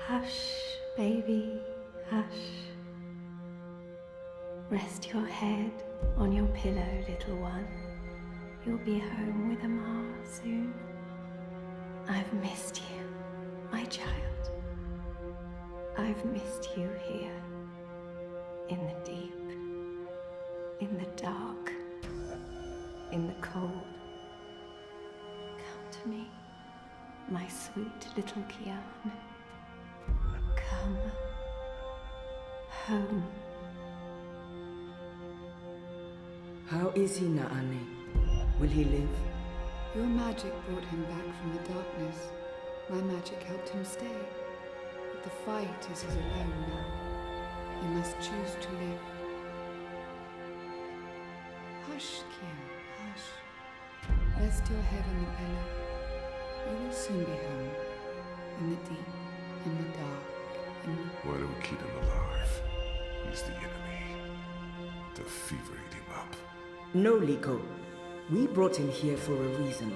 Hush, baby, hush. Rest your head on your pillow, little one. You'll be home with Amar soon. I've missed you, my child. I've missed you here, in the deep, in the dark, in the cold. Come to me, my sweet little Kian. Come home. How is he, Naane? Will he live? Your magic brought him back from the darkness. My magic helped him stay. But the fight is his alone now. He must choose to live. Hush, Kian, hush. Rest your head on the pillow. You will soon be home. In the deep, in the dark, in the... Why do we keep him alive? He's the enemy. The fever ate him up. No, Liko. We brought him here for a reason.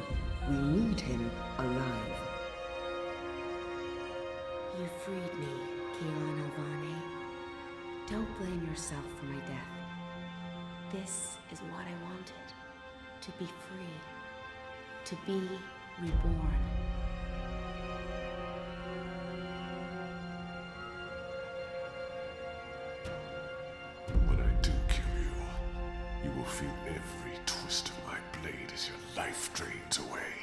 We need him alive. You freed me, Kian Alvane. Don't blame yourself for my death. This is what I wanted. To be free. To be reborn. When I do kill you, you will feel every twist of my blade as your life drains away.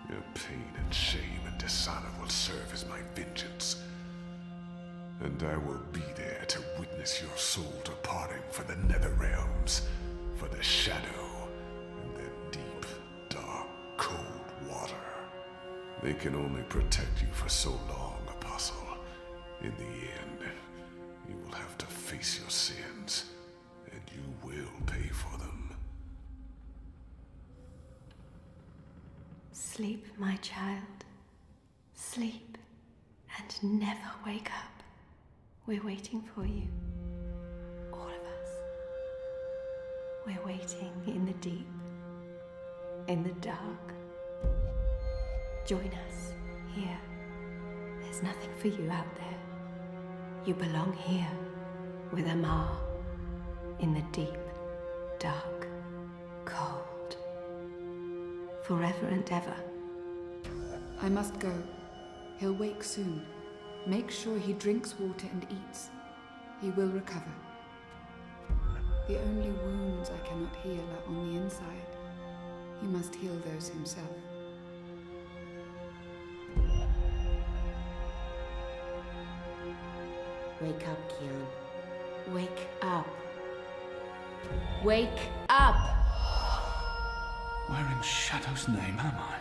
Your pain and shame and dishonor will serve as my vengeance. And I will be there to witness your soul departing for the nether realms, for the shadow, and the deep, dark, cold water. They can only protect you for so long, Apostle. In the end, you will have to face your sins, and you will pay for them. Sleep, my child. Sleep and never wake up. We're waiting for you. All of us. We're waiting in the deep, in the dark. Join us here. There's nothing for you out there. You belong here with Amar in the deep, dark, cold. Forever and ever. I must go. He'll wake soon. Make sure he drinks water and eats. He will recover. The only wounds I cannot heal are on the inside. He must heal those himself. Wake up, Kian. Wake up. Wake up! Where in Shadow's name am I?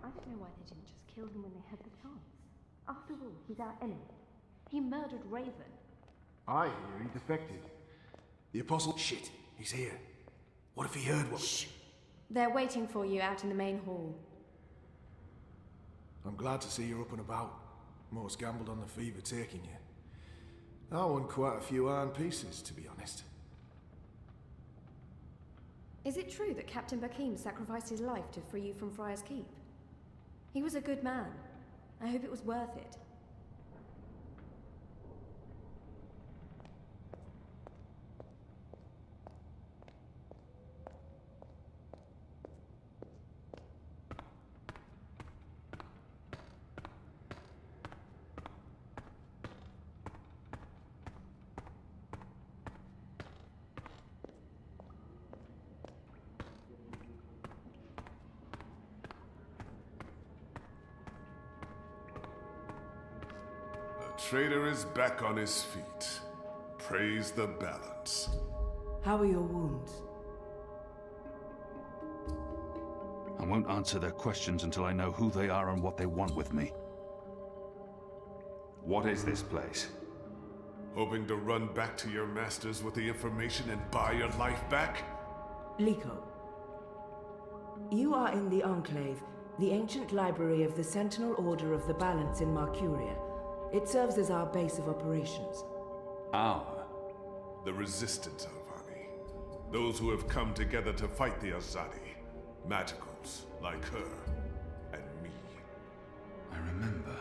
I don't know why they didn't just kill him when they had the chance. After all, he's our enemy. He murdered Raven. I hear he defected. The Apostle... Shit, he's here. What if he heard what... Shh. They're waiting for you out in the main hall. I'm glad to see you're up and about. Most gambled on the fever taking you. I won quite a few iron pieces, to be honest. Is it true that Captain Bakim sacrificed his life to free you from Friar's Keep? He was a good man. I hope it was worth it. The traitor is back on his feet. Praise the balance. How are your wounds? I won't answer their questions until I know who they are and what they want with me. What is this place? Hoping to run back to your masters with the information and buy your life back? Liko, you are in the Enclave. The ancient library of the Sentinel Order of the Balance in Marcuria. It serves as our base of operations. Our? The Resistance, Alvani. Those who have come together to fight the Azadi. Magicals, like her. And me. I remember.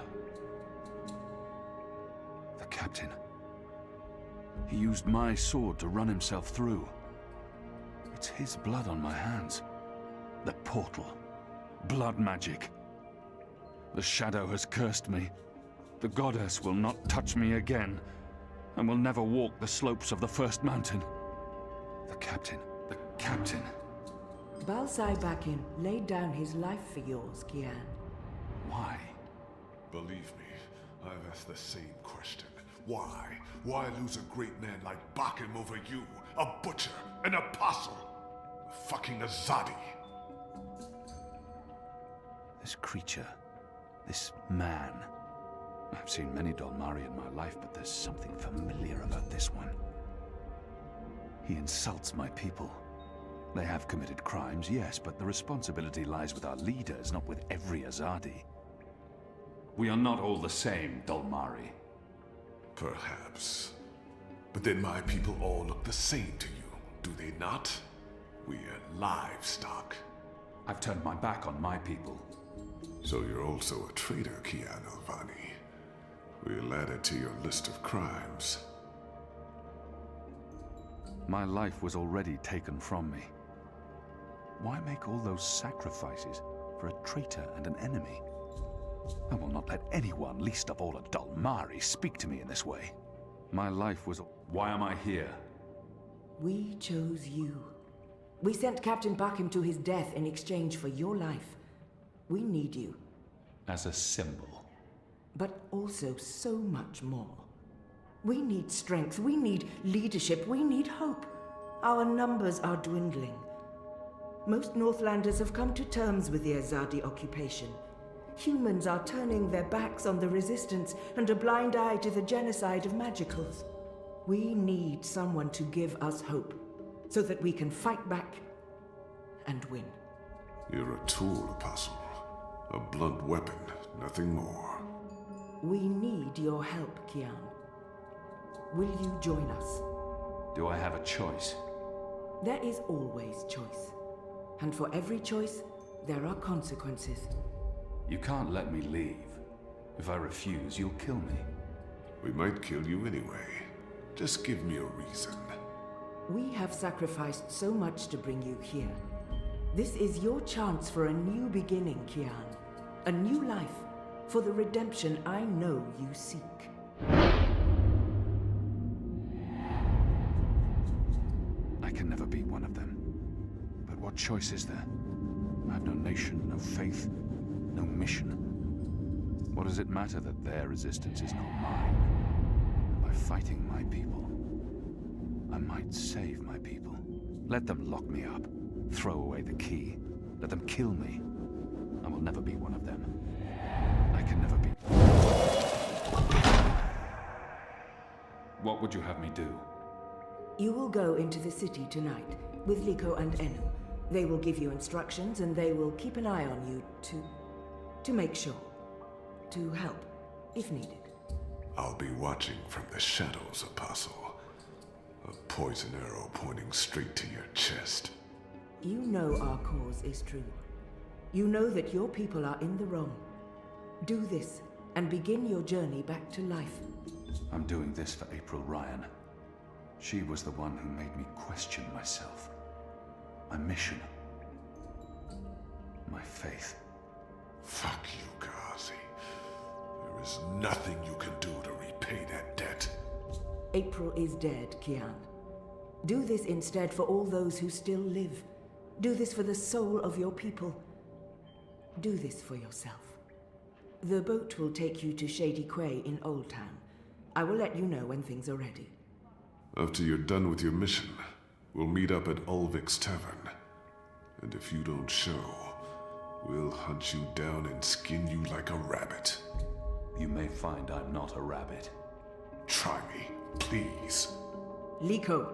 The captain. He used my sword to run himself through. It's his blood on my hands. The portal. Blood magic. The shadow has cursed me. The goddess will not touch me again, and will never walk the slopes of the first mountain. The captain. The captain. Balsai Bakin laid down his life for yours, Kian. Why? Believe me, I've asked the same question. Why? Why lose a great man like Bakim over you? A butcher, an apostle, a fucking Azadi. This creature, this man. I've seen many Dolmari in my life, but there's something familiar about this one. He insults my people. They have committed crimes, yes, but the responsibility lies with our leaders, not with every Azadi. We are not all the same, Dolmari. Perhaps. But then my people all look the same to you, do they not? We are livestock. I've turned my back on my people. So you're also a traitor, Kian Alvani. We'll add it to your list of crimes. My life was already taken from me. Why make all those sacrifices for a traitor and an enemy? I will not let anyone, least of all a Dolmari, speak to me in this way. My life was... Why am I here? We chose you. We sent Captain Bakim to his death in exchange for your life. We need you. As a symbol. But also so much more. We need strength, we need leadership, we need hope. Our numbers are dwindling. Most Northlanders have come to terms with the Azadi occupation. Humans are turning their backs on the Resistance and a blind eye to the genocide of Magicals. We need someone to give us hope, so that we can fight back and win. You're a tool, Apostle. A blunt weapon, nothing more. We need your help, Kian. Will you join us? Do I have a choice? There is always choice. And for every choice, there are consequences. You can't let me leave. If I refuse, you'll kill me. We might kill you anyway. Just give me a reason. We have sacrificed so much to bring you here. This is your chance for a new beginning, Kian. A new life, for the redemption I know you seek. I can never be one of them. But what choice is there? I have no nation, no faith, no mission. What does it matter that their resistance is not mine? By fighting my people, I might save my people. Let them lock me up, throw away the key, let them kill me. I will never be one of them. I can never be... What would you have me do? You will go into the city tonight, with Liko and Enu. They will give you instructions, and they will keep an eye on you to make sure. To help, if needed. I'll be watching from the shadows, Apostle. A poison arrow pointing straight to your chest. You know our cause is true. You know that your people are in the wrong. Do this, and begin your journey back to life. I'm doing this for April Ryan. She was the one who made me question myself. My mission. My faith. Fuck you, Ghazi. There is nothing you can do to repay that debt. April is dead, Kian. Do this instead for all those who still live. Do this for the soul of your people. Do this for yourself. The boat will take you to Shady Quay in Old Town. I will let you know when things are ready. After you're done with your mission, we'll meet up at Ulvik's Tavern. And if you don't show, we'll hunt you down and skin you like a rabbit. You may find I'm not a rabbit. Try me, please. Liko,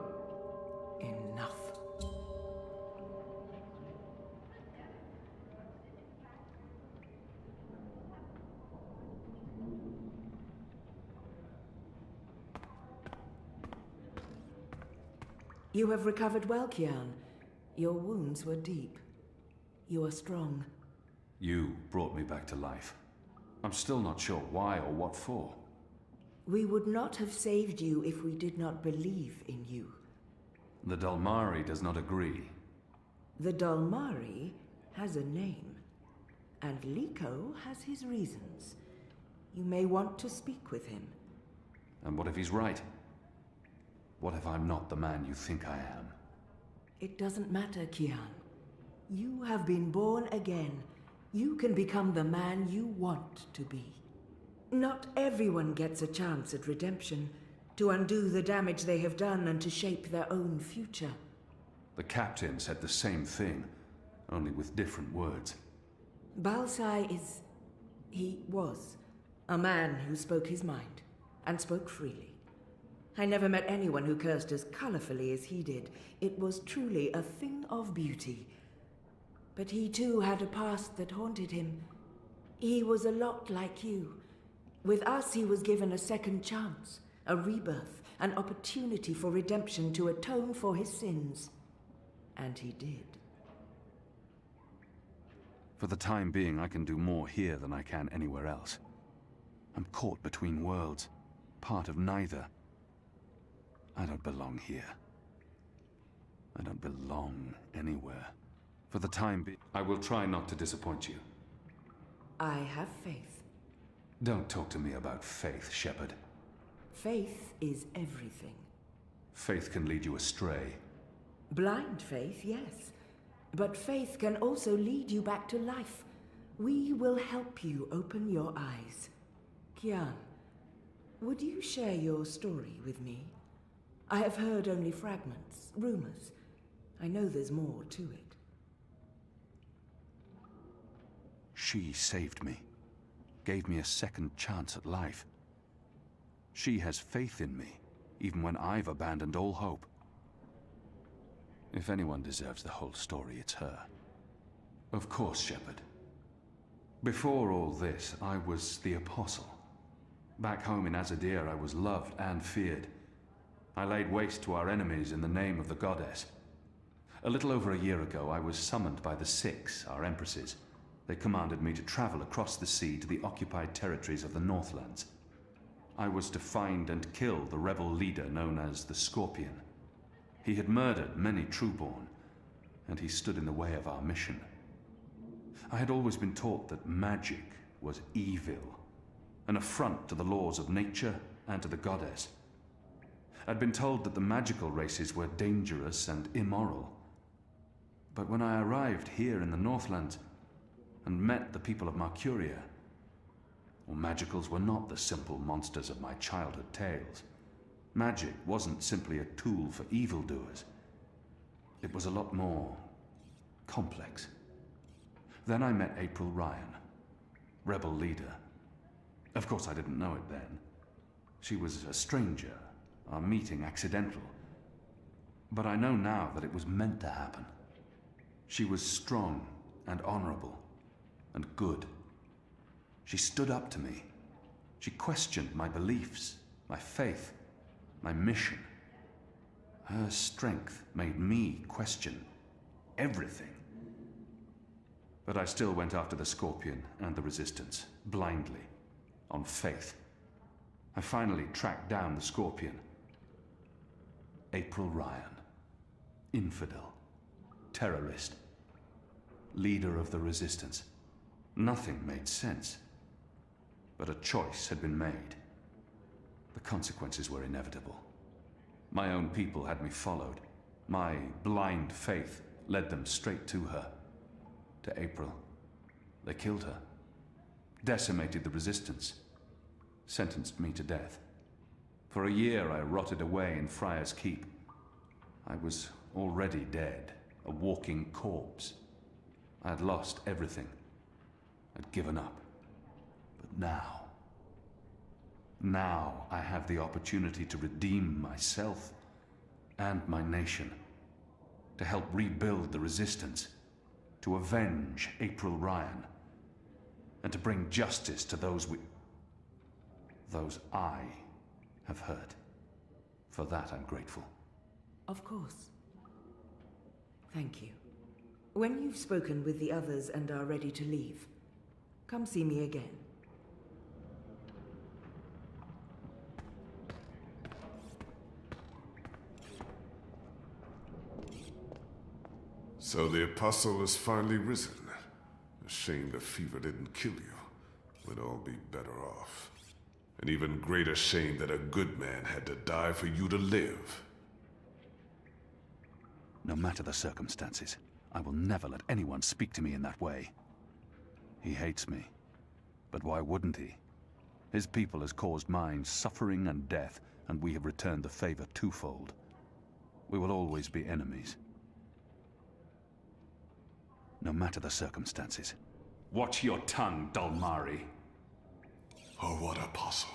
enough. You have recovered well, Kian. Your wounds were deep. You are strong. You brought me back to life. I'm still not sure why or what for. We would not have saved you if we did not believe in you. The Dalmari does not agree. The Dalmari has a name, and Liko has his reasons. You may want to speak with him. And what if he's right? What if I'm not the man you think I am? It doesn't matter, Kian. You have been born again. You can become the man you want to be. Not everyone gets a chance at redemption, to undo the damage they have done and to shape their own future. The captain said the same thing, only with different words. Balsai is... he was a man who spoke his mind, and spoke freely. I never met anyone who cursed as colorfully as he did. It was truly a thing of beauty. But he too had a past that haunted him. He was a lot like you. With us, he was given a second chance, a rebirth, an opportunity for redemption to atone for his sins. And he did. For the time being, I can do more here than I can anywhere else. I'm caught between worlds, part of neither. I don't belong here. I don't belong anywhere. For the time being, I will try not to disappoint you. I have faith. Don't talk to me about faith, Shepard. Faith is everything. Faith can lead you astray. Blind faith, yes. But faith can also lead you back to life. We will help you open your eyes. Kian, would you share your story with me? I have heard only fragments, rumors. I know there's more to it. She saved me, gave me a second chance at life. She has faith in me, even when I've abandoned all hope. If anyone deserves the whole story, it's her. Of course, Shepard. Before all this, I was the Apostle. Back home in Azadir, I was loved and feared. I laid waste to our enemies in the name of the goddess. A little over a year ago, I was summoned by the Six, our empresses. They commanded me to travel across the sea to the occupied territories of the Northlands. I was to find and kill the rebel leader known as the Scorpion. He had murdered many Trueborn, and he stood in the way of our mission. I had always been taught that magic was evil, an affront to the laws of nature and to the goddess. I'd been told that the magical races were dangerous and immoral. But when I arrived here in the Northlands and met the people of Marcuria, well, magicals were not the simple monsters of my childhood tales. Magic wasn't simply a tool for evildoers. It was a lot more complex. Then I met April Ryan, rebel leader. Of course, I didn't know it then. She was a stranger, our meeting accidental. But I know now that it was meant to happen. She was strong and honorable and good. She stood up to me. She questioned my beliefs, my faith, my mission. Her strength made me question everything. But I still went after the Scorpion and the Resistance, blindly, on faith. I finally tracked down the Scorpion. April Ryan. Infidel. Terrorist. Leader of the Resistance. Nothing made sense. But a choice had been made. The consequences were inevitable. My own people had me followed. My blind faith led them straight to her. To April. They killed her. Decimated the Resistance. Sentenced me to death. For a year I rotted away in Friar's Keep. I was already dead, a walking corpse. I had lost everything. I'd given up. But now I have the opportunity to redeem myself and my nation, to help rebuild the Resistance, to avenge April Ryan, and to bring justice to those I have hurt. For that I'm grateful. Of course. Thank you. When you've spoken with the others and are ready to leave, come see me again. So the Apostle has finally risen. A shame the fever didn't kill you. We'd all be better off. An even greater shame that a good man had to die for you to live. No matter the circumstances, I will never let anyone speak to me in that way. He hates me. But why wouldn't he? His people has caused mine suffering and death, and we have returned the favor twofold. We will always be enemies. No matter the circumstances. Watch your tongue, Dalmari. Oh, what apostle?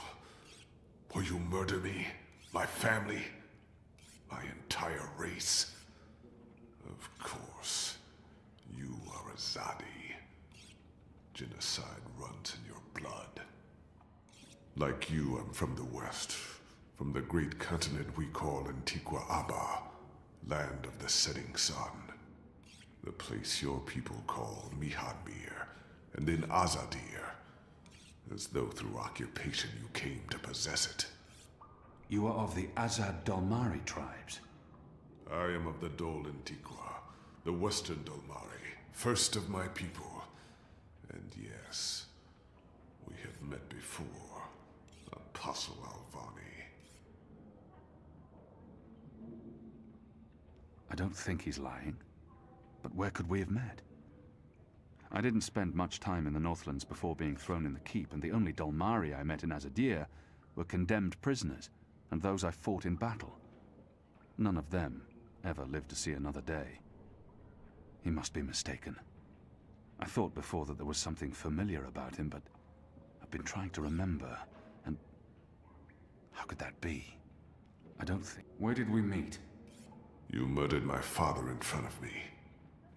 Will you murder me, my family, my entire race? Of course. You are a Zadi. Genocide runs in your blood. Like you, I'm from the west, from the great continent we call Antigua Aba, land of the setting sun. The place your people call Mihadmir, and then Azadir, as though through occupation you came to possess it. You are of the Azad Dalmari tribes. I am of the Dol Antigua, the western Dalmari, first of my people. And yes, we have met before, Apostle Alvani. I don't think he's lying. But where could we have met? I didn't spend much time in the Northlands before being thrown in the keep, and the only Dalmari I met in Azadir were condemned prisoners, and those I fought in battle. None of them ever lived to see another day. He must be mistaken. I thought before that there was something familiar about him, but I've been trying to remember, and how could that be? I don't think... Where did we meet? You murdered my father in front of me.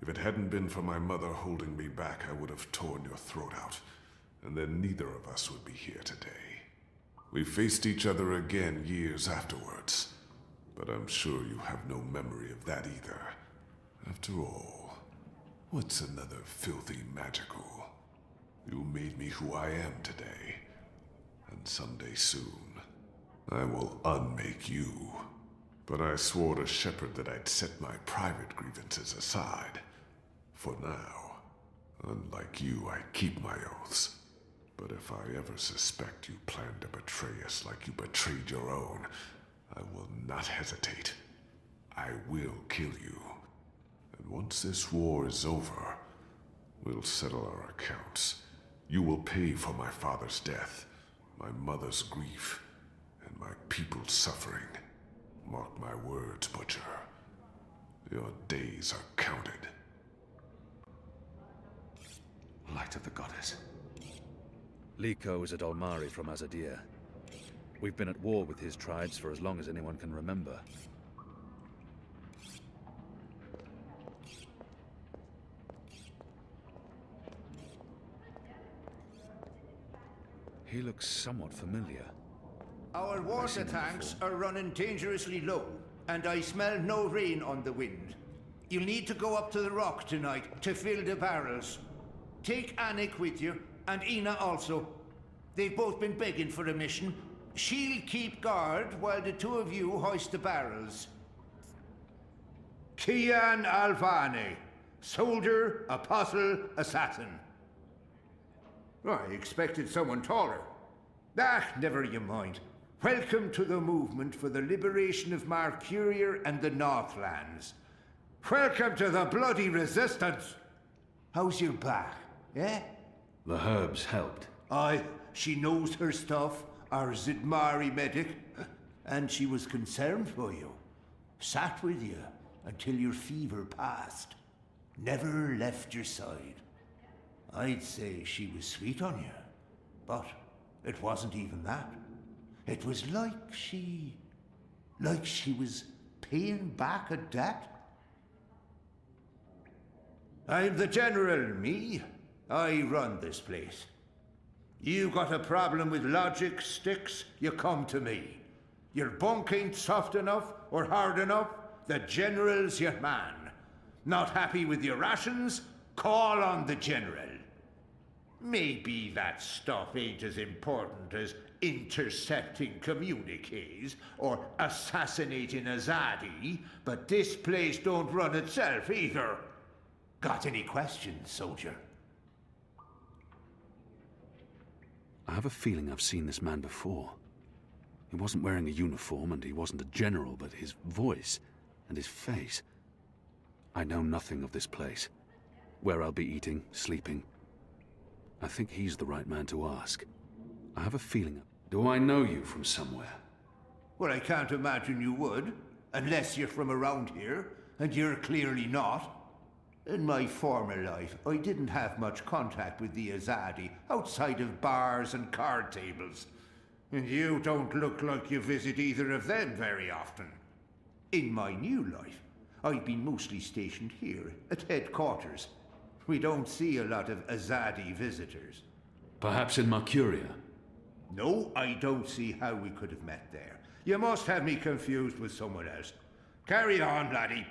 If it hadn't been for my mother holding me back, I would have torn your throat out, and then neither of us would be here today. We faced each other again years afterwards, but I'm sure you have no memory of that either. After all, what's another filthy magical? You made me who I am today, and someday soon, I will unmake you. But I swore to Shepard that I'd set my private grievances aside. For now, unlike you, I keep my oaths. But if I ever suspect you plan to betray us like you betrayed your own, I will not hesitate. I will kill you. And once this war is over, we'll settle our accounts. You will pay for my father's death, my mother's grief, and my people's suffering. Mark my words, Butcher. Your days are counted. Light of the Goddess. Liko is a Dalmari from Azadir. We've been at war with his tribes for as long as anyone can remember. He looks somewhat familiar. Our water tanks are running dangerously low, and I smell no rain on the wind. You'll need to go up to the rock tonight to fill the barrels. Take Anik with you, and Ina also. They've both been begging for a mission. She'll keep guard while the two of you hoist the barrels. Kian Alvani, soldier, apostle, assassin. I expected someone taller. Never you mind. Welcome to the movement for the liberation of Marcuria and the Northlands. Welcome to the bloody resistance. How's your back, eh? The herbs helped. Aye, she knows her stuff, our Zidmari medic, and she was concerned for you. Sat with you until your fever passed. Never left your side. I'd say she was sweet on you, but it wasn't even that. It was like she was paying back a debt. I'm the general, me. I run this place. You got a problem with logic, Sticks, you come to me. Your bunk ain't soft enough or hard enough, The general's your man. Not happy with your rations? Call on the general. Maybe that stuff ain't as important as intercepting communiques or assassinating Azadi, but this place don't run itself either. Got any questions, soldier? I have a feeling I've seen this man before. He wasn't wearing a uniform and he wasn't a general, but his voice and his face. I know nothing of this place. Where I'll be eating, sleeping. I think he's the right man to ask. I have a feeling... Do I know you from somewhere? Well, I can't imagine you would, unless you're from around here, and you're clearly not. In my former life, I didn't have much contact with the Azadi outside of bars and card tables. And you don't look like you visit either of them very often. In my new life, I've been mostly stationed here, at headquarters. We don't see a lot of Azadi visitors. Perhaps in Marcuria? No, I don't see how we could have met there. You must have me confused with someone else. Carry on, laddie.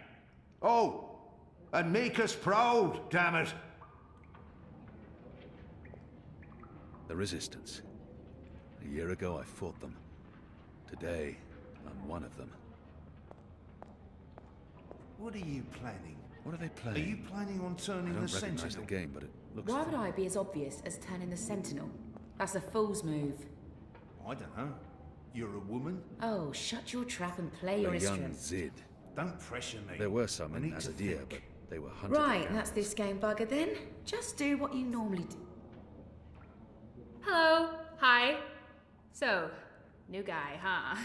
Oh, and make us proud, damn it. The Resistance. A year ago I fought them. Today, I'm one of them. What are you planning? What are they Are playing? you planning on turning I the don't recognize Sentinel? the game, but it looks... Why would fun. I be as obvious as turning the Sentinel? That's a fool's move. I don't know. You're a woman? Oh, shut your trap and play your A young instrument. Zid. Don't pressure me. There were some I in need to Azadir, think. but they were hunted Right, down. that's this game bugger then. Just do what you normally do. Hello. Hi. So, new guy, huh?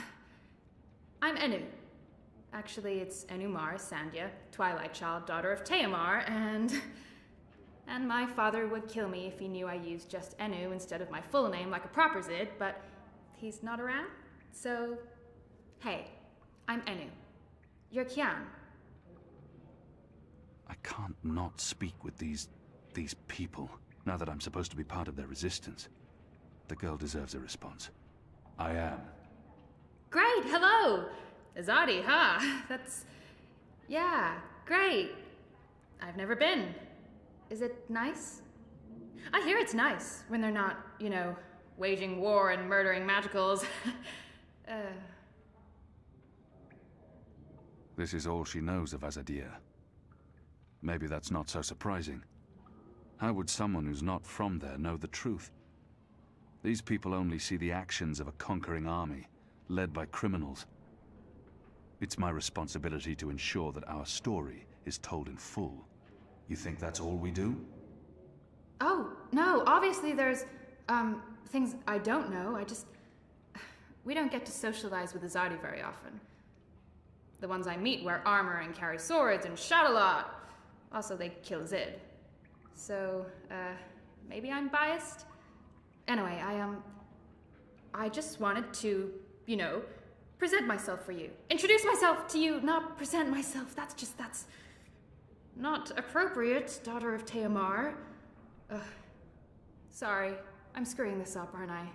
I'm Enu. Actually, it's Enumar Sandhya, Twilight Child, daughter of Teomar, and my father would kill me if he knew I used just Enu instead of my full name like a proper Zid, but he's not around, so... Hey, I'm Enu. You're Kian. I can't not speak with these people, now that I'm supposed to be part of their resistance. The girl deserves a response. I am. Great, hello! Azadi, huh? That's... Yeah, great. I've never been. Is it nice? I hear it's nice when they're not, you know, waging war and murdering magicals. This is all she knows of Azadir. Maybe that's not so surprising. How would someone who's not from there know the truth? These people only see the actions of a conquering army, led by criminals. It's my responsibility to ensure that our story is told in full. You think that's all we do? Oh, no, obviously there's, things I don't know. We don't get to socialize with Azadi very often. The ones I meet wear armor and carry swords and shout a lot. Also, they kill Zid. So, maybe I'm biased? Anyway, I just wanted to, you know, present myself for you. Introduce myself to you, not present myself. That's not appropriate, daughter of Teomar. Sorry, I'm screwing this up, aren't I?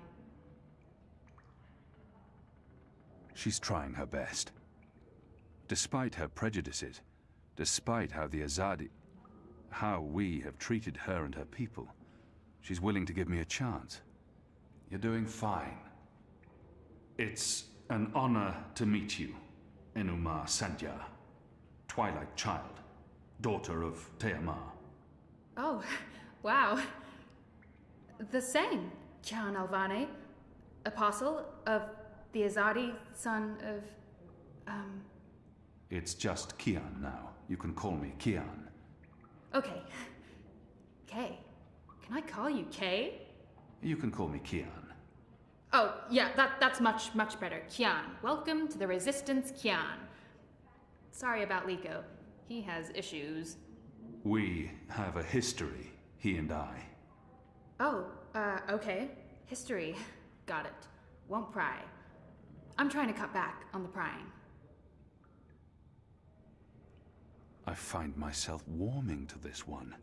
She's trying her best. Despite her prejudices, despite how we have treated her and her people, she's willing to give me a chance. You're doing fine. It's an honor to meet you, Enumar Sandhya, Twilight Child, daughter of Teomar. Oh, wow. The same, Kian Alvane, apostle of the Azadi, son of, It's just Kian now. You can call me Kian. Okay. Kay. Can I call you Kay? You can call me Kian. Oh, yeah, that's much, much better. Kian. Welcome to the Resistance, Kian. Sorry about Liko. He has issues. We have a history, he and I. Oh, okay. History. Got it. Won't pry. I'm trying to cut back on the prying. I find myself warming to this one.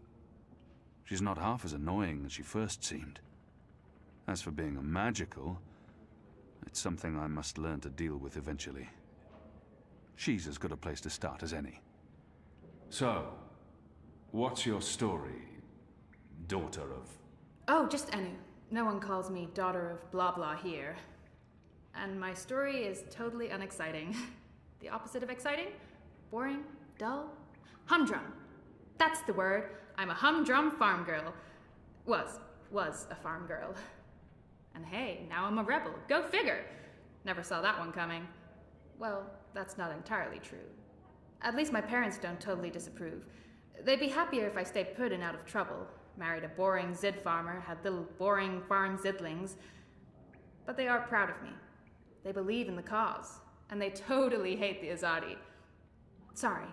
She's not half as annoying as she first seemed. As for being a magical, it's something I must learn to deal with eventually. She's as good a place to start as any. So, what's your story, daughter of... Oh, just Enu. No one calls me daughter of blah blah here. And my story is totally unexciting. The opposite of exciting? Boring? Dull? Humdrum. That's the word. I'm a humdrum farm girl. Was a farm girl. And hey, now I'm a rebel. Go figure. Never saw that one coming. Well, that's not entirely true. At least my parents don't totally disapprove. They'd be happier if I stayed put and out of trouble. Married a boring Zid farmer, had little boring farm Zidlings. But they are proud of me. They believe in the cause. And they totally hate the Azadi. Sorry.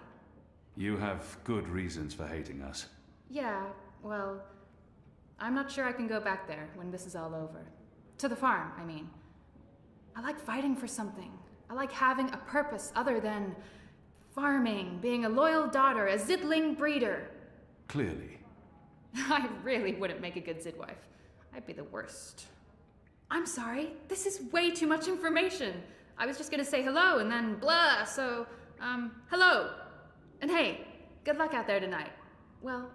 You have good reasons for hating us. Yeah, well, I'm not sure I can go back there when this is all over. To the farm, I mean. I like fighting for something. I like having a purpose other than farming, being a loyal daughter, a Zidling breeder. Clearly. I really wouldn't make a good Zidwife. I'd be the worst. I'm sorry, this is way too much information. I was just gonna say hello and then blah, so, hello. And hey, good luck out there tonight. Well,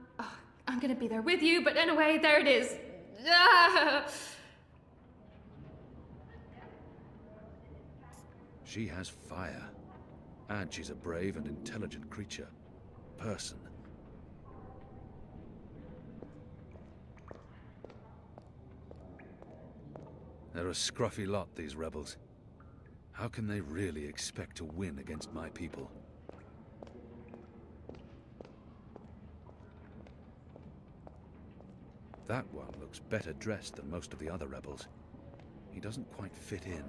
I'm gonna be there with you, but anyway, there it is. Ah! She has fire. And she's a brave and intelligent creature. Person. They're a scruffy lot, these rebels. How can they really expect to win against my people? That one looks better dressed than most of the other rebels. He doesn't quite fit in.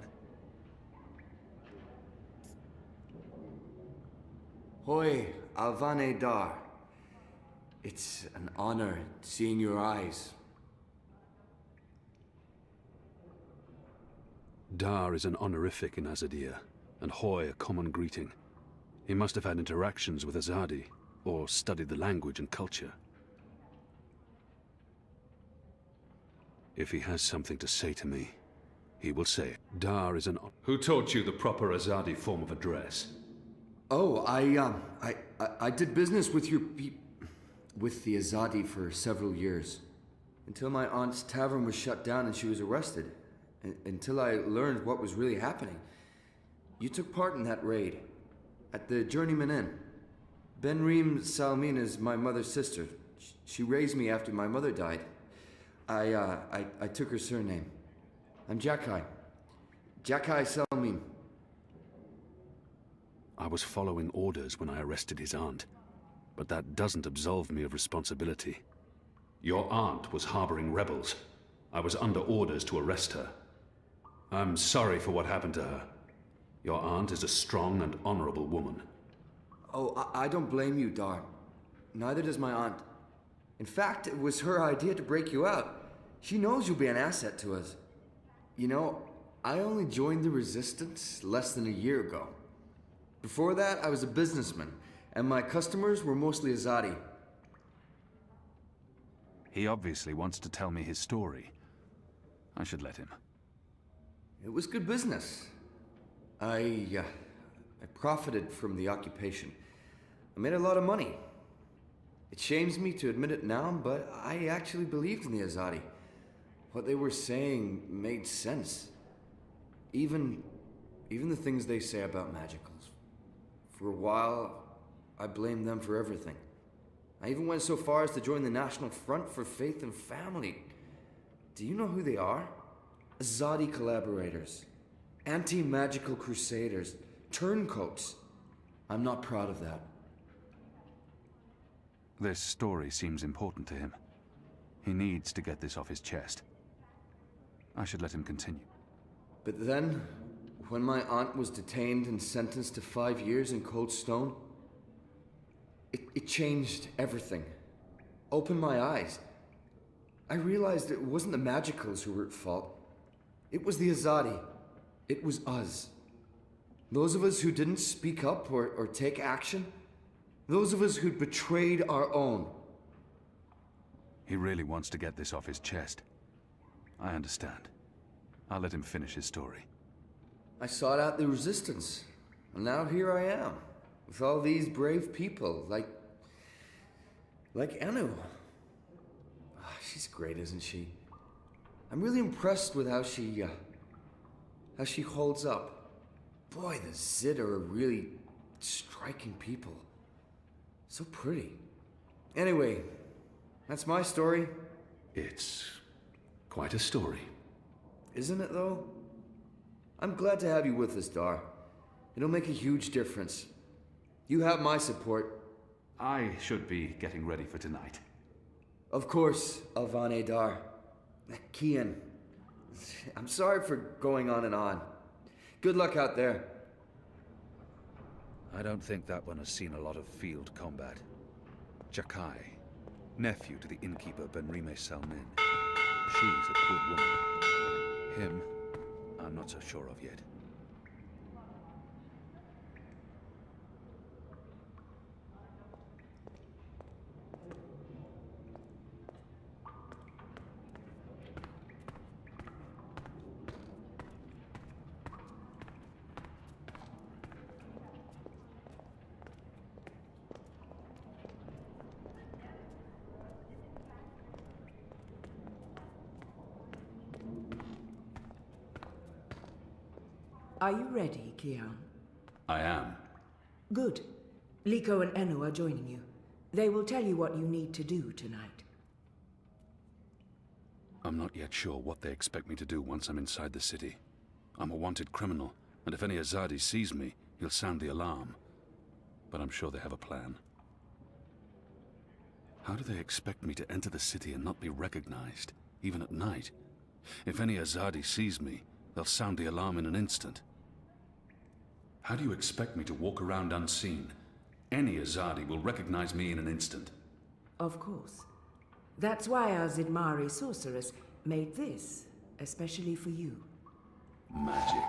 Hoi, Alvane Dar. It's an honor seeing your eyes. Dar is an honorific in Azadir, and Hoy a common greeting. He must have had interactions with Azadi, or studied the language and culture. If he has something to say to me, he will say it. Dar is an... Who taught you the proper Azadi form of address? Oh, I did business with with the Azadi for several years. Until my aunt's tavern was shut down and she was arrested. Until I learned what was really happening. You took part in that raid. At the Journeyman Inn. Benreem Salmin is my mother's sister. She raised me after my mother died. I took her surname. I'm Jakai. Jakai Salmin. I was following orders when I arrested his aunt, but that doesn't absolve me of responsibility. Your aunt was harboring rebels. I was under orders to arrest her. I'm sorry for what happened to her. Your aunt is a strong and honorable woman. Oh, I don't blame you, Dar. Neither does my aunt. In fact, it was her idea to break you out. She knows you'll be an asset to us. You know, I only joined the Resistance less than a year ago. Before that, I was a businessman, and my customers were mostly Azadi. He obviously wants to tell me his story. I should let him. It was good business. I profited from the occupation. I made a lot of money. It shames me to admit it now, but I actually believed in the Azadi. What they were saying made sense. Even the things they say about magicals. For a while, I blamed them for everything. I even went so far as to join the National Front for Faith and Family. Do you know who they are? Azadi collaborators. Anti-magical crusaders. Turncoats. I'm not proud of that. This story seems important to him. He needs to get this off his chest. I should let him continue. But then, when my aunt was detained and sentenced to 5 years in Cold Stone, it changed everything. Opened my eyes. I realized it wasn't the Magicals who were at fault. It was the Azadi. It was us. Those of us who didn't speak up or take action. Those of us who'd betrayed our own. He really wants to get this off his chest. I understand. I'll let him finish his story. I sought out the Resistance. And now here I am, with all these brave people, like Anu. Ah, she's great, isn't she? I'm really impressed with how she holds up. Boy, the Zid are really striking people. So pretty. Anyway, that's my story. It's quite a story. Isn't it, though? I'm glad to have you with us, Dar. It'll make a huge difference. You have my support. I should be getting ready for tonight. Of course, Alvane Dar. Kian, I'm sorry for going on and on. Good luck out there. I don't think that one has seen a lot of field combat. Jakai, nephew to the innkeeper Benrime Salmin. She's a good woman. Him, I'm not so sure of yet. Are you ready, Kian? I am. Good. Liko and Enu are joining you. They will tell you what you need to do tonight. I'm not yet sure what they expect me to do once I'm inside the city. I'm a wanted criminal, and if any Azadi sees me, he'll sound the alarm. But I'm sure they have a plan. How do they expect me to enter the city and not be recognized, even at night? If any Azadi sees me, they'll sound the alarm in an instant. How do you expect me to walk around unseen? Any Azadi will recognize me in an instant. Of course. That's why our Zidmari sorceress made this, especially for you. Magic.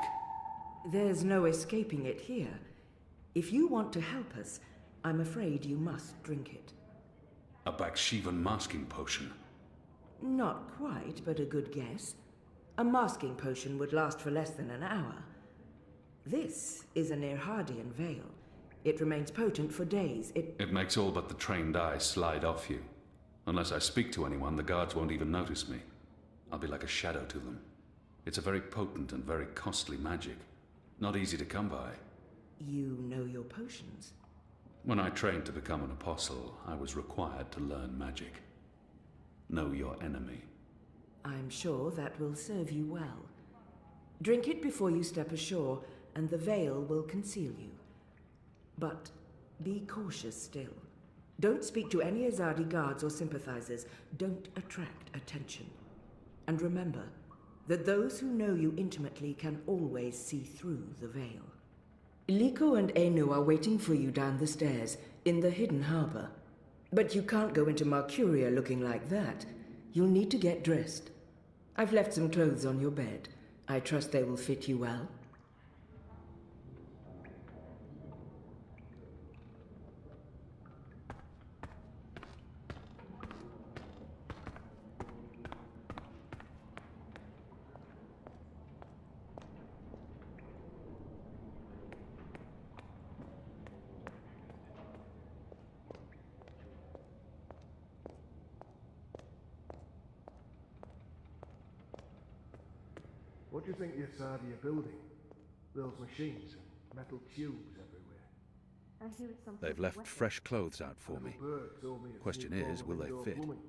There's no escaping it here. If you want to help us, I'm afraid you must drink it. A Bakshivan masking potion. Not quite, but a good guess. A masking potion would last for less than an hour. This is an Irhadian veil. It remains potent for days. It makes all but the trained eyes slide off you. Unless I speak to anyone, the guards won't even notice me. I'll be like a shadow to them. It's a very potent and very costly magic. Not easy to come by. You know your potions? When I trained to become an apostle, I was required to learn magic. Know your enemy. I'm sure that will serve you well. Drink it before you step ashore, and the veil will conceal you. But be cautious still. Don't speak to any Azadi guards or sympathizers. Don't attract attention. And remember that those who know you intimately can always see through the veil. Liko and Enu are waiting for you down the stairs, in the hidden harbor. But you can't go into Marcuria looking like that. You'll need to get dressed. I've left some clothes on your bed. I trust they will fit you well. What do you think the Asadi are building? Those machines and metal tubes everywhere. I hear it's something. They've left fresh clothes out for me. Bert told me it's Question new is, will they indoor fit? plumbing.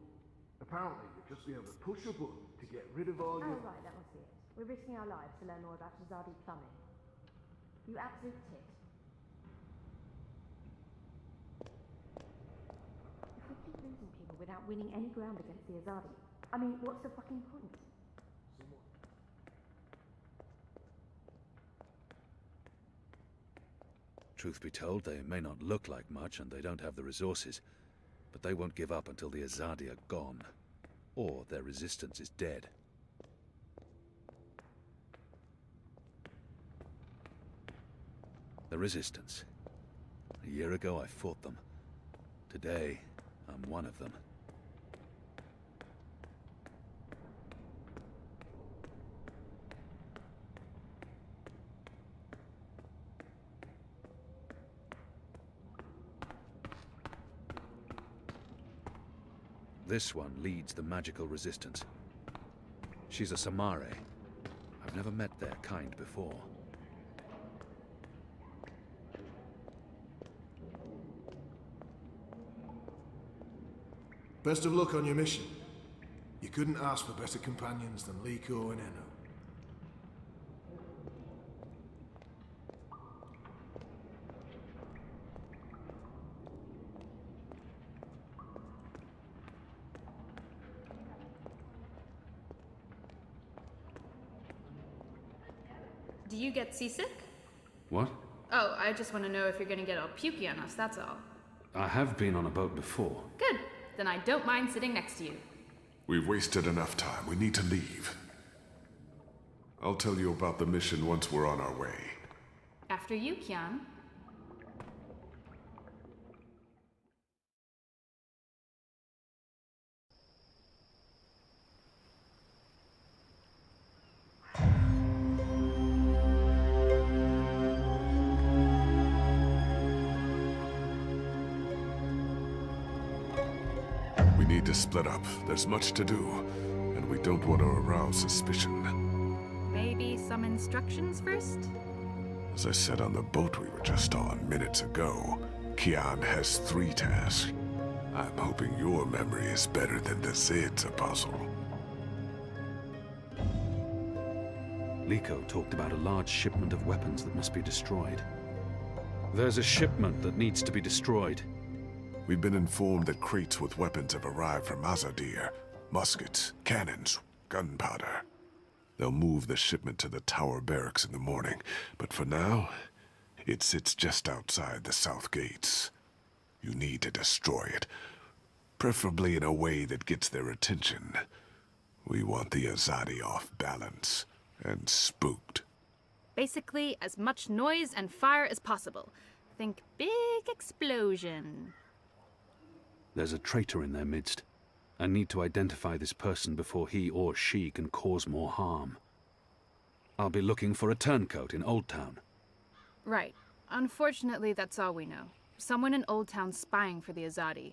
Apparently, you'd just be able to push a button to get rid of all Oh, your... right, that must be it. We're risking our lives to learn more about Azadi plumbing. You absolute tit. If we keep losing people without winning any ground against the Azadi, I mean, what's the fucking point? Truth be told, they may not look like much and they don't have the resources, but they won't give up until the Azadi are gone, or their resistance is dead. The Resistance. A year ago I fought them. Today, I'm one of them. This one leads the magical resistance. She's a Samare. I've never met their kind before. Best of luck on your mission. You couldn't ask for better companions than Liko and Enno. Do you get seasick? What? Oh, I just want to know if you're going to get all pukey on us, that's all. I have been on a boat before. Good. Then I don't mind sitting next to you. We've wasted enough time. We need to leave. I'll tell you about the mission once we're on our way. After you, Kian. We need to split up. There's much to do, and we don't want to arouse suspicion. Maybe some instructions first? As I said on the boat we were just on minutes ago, Kian has 3 tasks. I'm hoping your memory is better than the Zed's apostle. Liko talked about a large shipment of weapons that must be destroyed. There's a shipment that needs to be destroyed. We've been informed that crates with weapons have arrived from Azadir. Muskets, cannons, gunpowder. They'll move the shipment to the tower barracks in the morning, but for now, it sits just outside the south gates. You need to destroy it, preferably in a way that gets their attention. We want the Azadi off balance and spooked. Basically, as much noise and fire as possible. Think big explosion. There's a traitor in their midst. I need to identify this person before he or she can cause more harm. I'll be looking for a turncoat in Old Town. Right. Unfortunately, that's all we know. Someone in Old Town spying for the Azadi.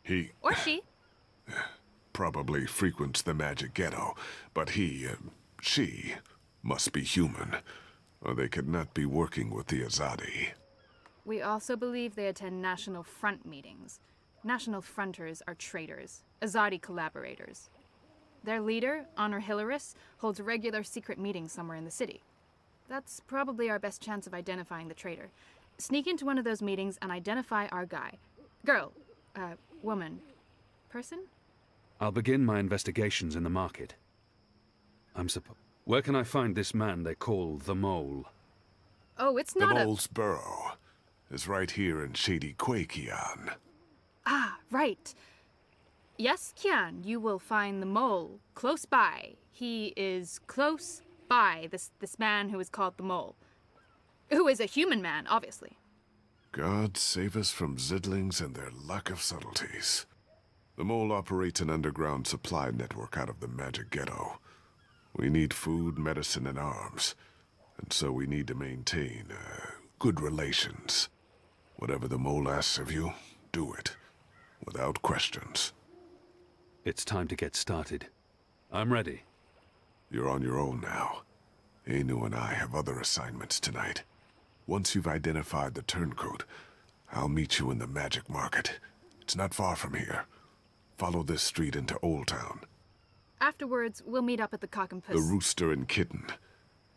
He Or she. probably frequents the magic ghetto, but she must be human, or they could not be working with the Azadi. We also believe they attend National Front meetings. National Fronters are traitors, Azadi collaborators. Their leader, Honor Hilaris, holds regular secret meetings somewhere in the city. That's probably our best chance of identifying the traitor. Sneak into one of those meetings and identify our guy. Girl. Woman. Person? I'll begin my investigations in the market. Where can I find this man they call the Mole? Oh, it's The not Mole's burrow is right here in Shady Quay, Kian. Ah, right. Yes, Kian, you will find the Mole close by. He is close by, this man who is called the Mole. Who is a human man, obviously. God save us from Zidlings and their lack of subtleties. The Mole operates an underground supply network out of the magic ghetto. We need food, medicine, and arms. And so we need to maintain, good relations. Whatever the Mole asks of you, do it. Without questions. It's time to get started. I'm ready. You're on your own now. Anu and I have other assignments tonight. Once you've identified the turncoat, I'll meet you in the magic market. It's not far from here. Follow this street into Old Town. Afterwards, we'll meet up at the Cock and Puss. The Rooster and Kitten.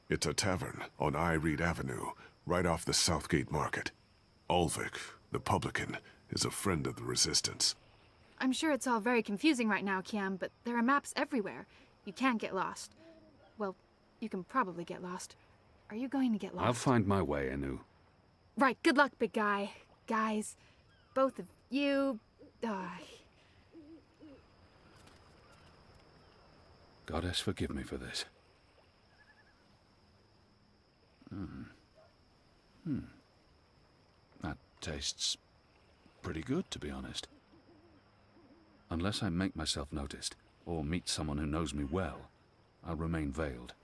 It's a tavern on Ireed Avenue, right off the Southgate Market. Ulvik, the publican, is a friend of the Resistance. I'm sure it's all very confusing right now, Kiam, but there are maps everywhere. You can't get lost. Well, you can probably get lost. Are you going to get lost? I'll find my way, Anu. Right, good luck, big guy. Guys, both of you... Goddess, forgive me for this. That tastes pretty good, to be honest. Unless I make myself noticed, or meet someone who knows me well, I'll remain veiled.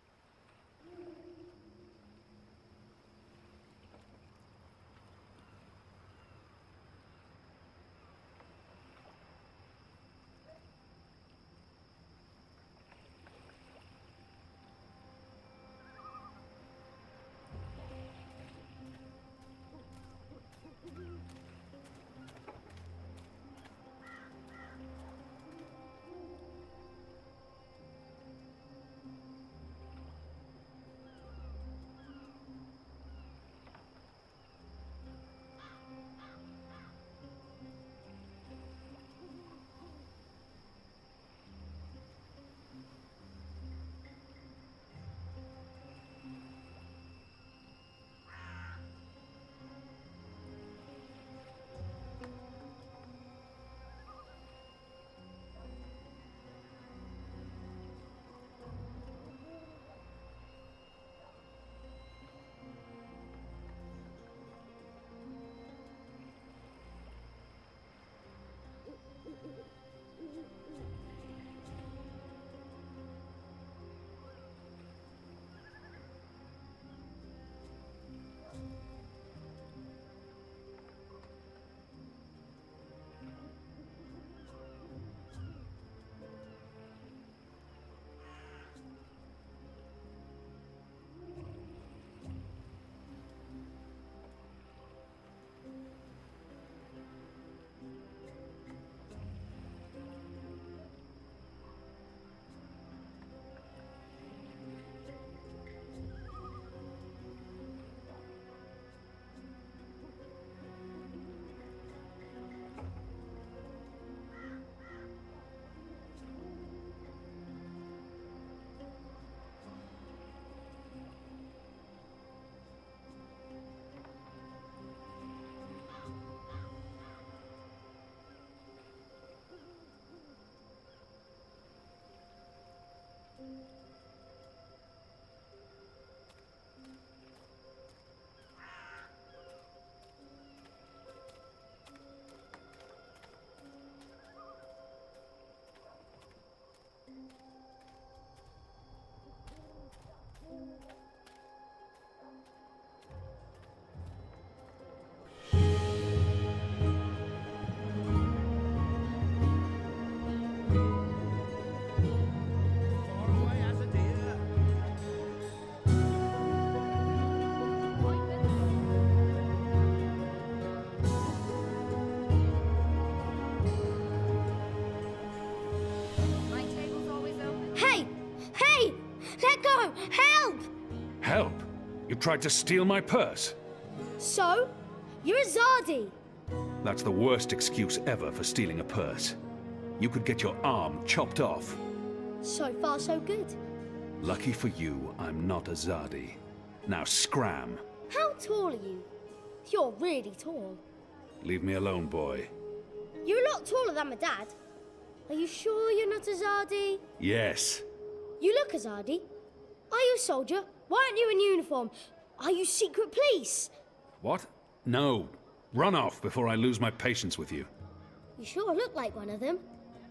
Hey! Hey! Let go! Help! Help? You tried to steal my purse? So? You're a Zardi. That's the worst excuse ever for stealing a purse. You could get your arm chopped off. So far, so good. Lucky for you, I'm not a Zardi. Now scram. How tall are you? You're really tall. Leave me alone, boy. You're a lot taller than my dad. Are you sure you're not a Zardi? Yes. You look a Zardi. Are you a soldier? Why aren't you in uniform? Are you secret police? What? No. Run off before I lose my patience with you. You sure look like one of them.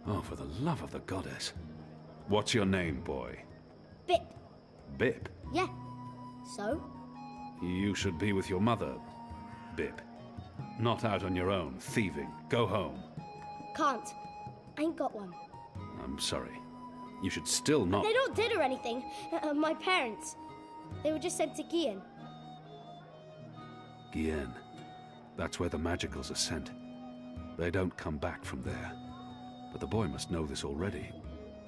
Oh, for the love of the goddess. What's your name, boy? Bip. Bip? Yeah. So? You should be with your mother, Bip. Not out on your own, thieving. Go home. Can't. I ain't got one. I'm sorry. You should still not... They're not dead or anything. My parents. They were just sent to Gian. Gien. That's where the magicals are sent. They don't come back from there. But the boy must know this already.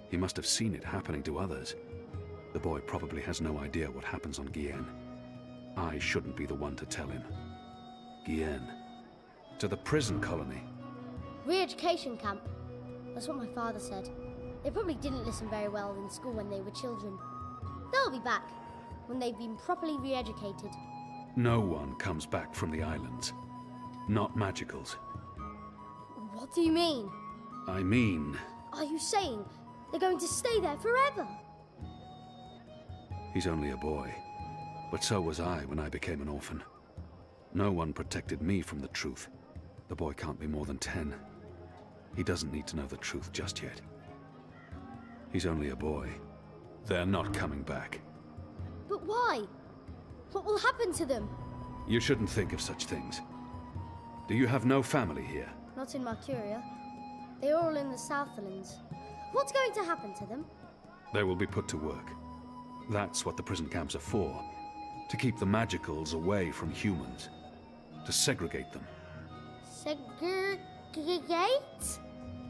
He must have seen it happening to others. The boy probably has no idea what happens on Gien. I shouldn't be the one to tell him. Gien. To the prison colony. Re-education camp. That's what my father said. They probably didn't listen very well in school when they were children. They'll be back when they've been properly re-educated. No one comes back from the islands. Not magicals. What do you mean? I mean... Are you saying they're going to stay there forever? He's only a boy. But so was I when I became an orphan. No one protected me from the truth. The boy can't be more than 10. He doesn't need to know the truth just yet. He's only a boy. They're not coming back. But why? What will happen to them? You shouldn't think of such things. Do you have no family here? Not in Marcuria. They're all in the Southlands. What's going to happen to them? They will be put to work. That's what the prison camps are for. To keep the magicals away from humans. To segregate them. Segregate?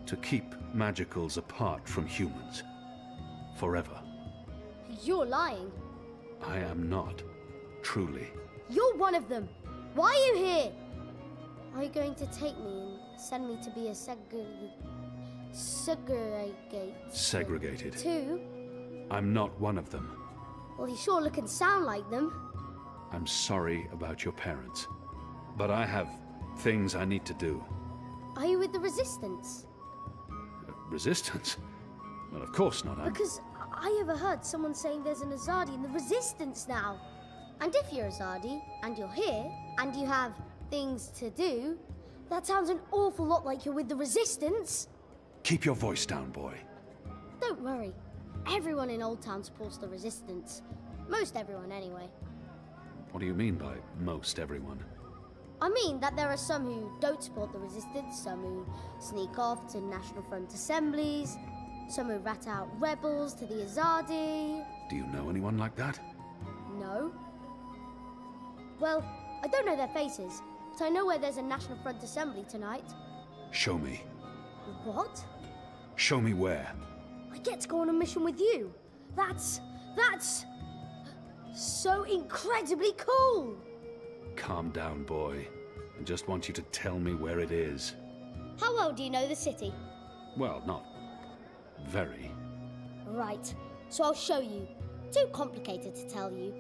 To keep magicals apart from humans. Forever. You're lying. I am not. Truly. You're one of them. Why are you here? Are you going to take me and send me to be a Segregated. Too? I'm not one of them. Well, you sure look and sound like them. I'm sorry about your parents. But I have things I need to do. Are you with the Resistance? Resistance? Well, of course not. Because I overheard someone saying there's an Azadi in the Resistance now. And if you're Azadi, and you're here, and you have things to do, that sounds an awful lot like you're with the Resistance. Keep your voice down, boy. Don't worry. Everyone in Old Town supports the Resistance. Most everyone, anyway. What do you mean by most everyone? I mean that there are some who don't support the Resistance, some who sneak off to National Front assemblies, some who rat out rebels to the Azadi. Do you know anyone like that? No. Well, I don't know their faces, but I know where there's a National Front assembly tonight. Show me. What? Show me where. I get to go on a mission with you. That's so incredibly cool. Calm down, boy. I just want you to tell me where it is. How well do you know the city? Well, not very. Right, so I'll show you. Too complicated to tell you.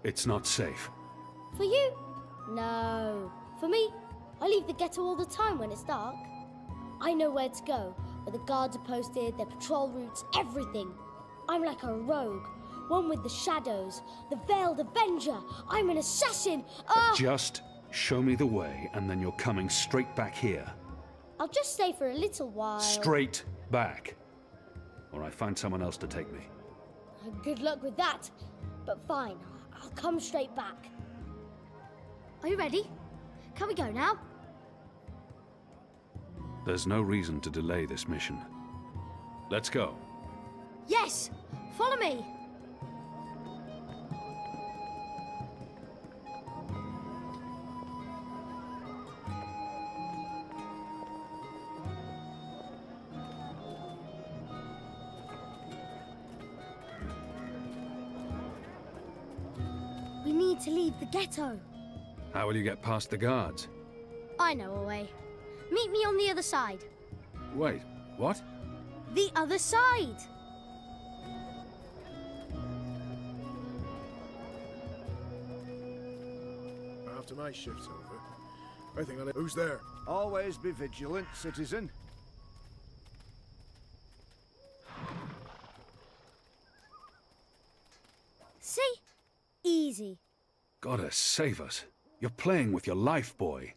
It's not safe. For you? No. For me, I leave the ghetto all the time when it's dark. I know where to go, where the guards are posted, their patrol routes, everything. I'm like a rogue, one with the shadows, the Veiled Avenger. I'm an assassin. Just show me the way, and then you're coming straight back here. I'll just stay for a little while. Straight back. Or I find someone else to take me. Good luck with that. But fine, I'll come straight back. Are you ready? Can we go now? There's no reason to delay this mission. Let's go. Yes! Follow me! We need to leave the ghetto. How will you get past the guards? I know a way. Meet me on the other side. Wait, what? The other side! After my shift's over, I think I'll... Who's there? Always be vigilant, citizen. See? Easy. Gotta save us. You're playing with your life, boy.